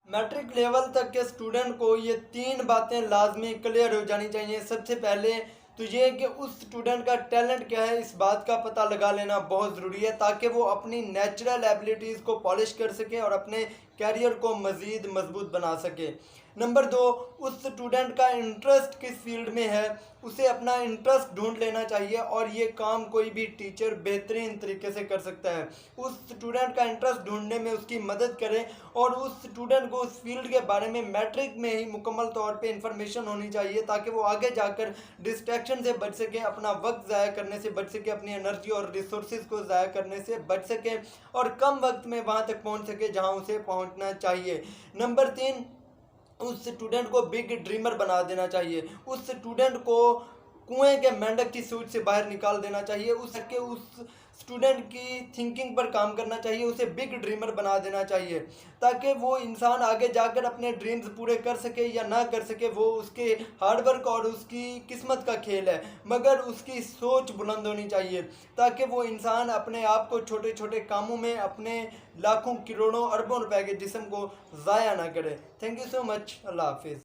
Matric level तक के student को ये 3 बातें लाजमी क्लियर हो जानी चाहिए। सबसे पहले तो ये है कि उस स्टूडेंट का टैलेंट क्या है, इस बात का पता लगा लेना बहुत ज़रूरी है, ताकि वो अपनी नेचुरल एबिलिटीज़ को पॉलिश कर सके और अपने कैरियर को मज़ीद मजबूत बना सके। नंबर 2, उस स्टूडेंट का इंटरेस्ट किस फील्ड में है, उसे अपना इंटरेस्ट ढूंढ लेना चाहिए, और ये काम कोई भी टीचर बेहतरीन तरीके से कर सकता है। उस स्टूडेंट का इंटरेस्ट ढूंढने में उसकी मदद करें, और उस स्टूडेंट को उस फील्ड के बारे में मैट्रिक में ही मुकम्मल तौर पे इंफॉर्मेशन होनी चाहिए, ताकि वो आगे जाकर डिस्ट्रैक्शन से बच सके, अपना वक्त ज़ाया करने से बच सके, अपनी एनर्जी और रिसोर्सेज को ज़ाया करने से बच सके, और कम वक्त में वहाँ तक पहुँच सके जहाँ उसे पहुँचना चाहिए। नंबर 3, उस स्टूडेंट को बिग ड्रीमर बना देना चाहिए। उस स्टूडेंट को कुएं के मेंढक की सोच से बाहर निकाल देना चाहिए। उस स्टूडेंट की थिंकिंग पर काम करना चाहिए, उसे बिग ड्रीमर बना देना चाहिए, ताकि वो इंसान आगे जाकर अपने ड्रीम्स पूरे कर सके या ना कर सके, वो उसके हार्डवर्क और उसकी किस्मत का खेल है, मगर उसकी सोच बुलंद होनी चाहिए, ताकि वो इंसान अपने आप को छोटे छोटे कामों में अपने लाखों करोड़ों अरबों रुपए के जिस्म को ज़ाया ना करे। Thank you so much. अल्लाह हाफिज़।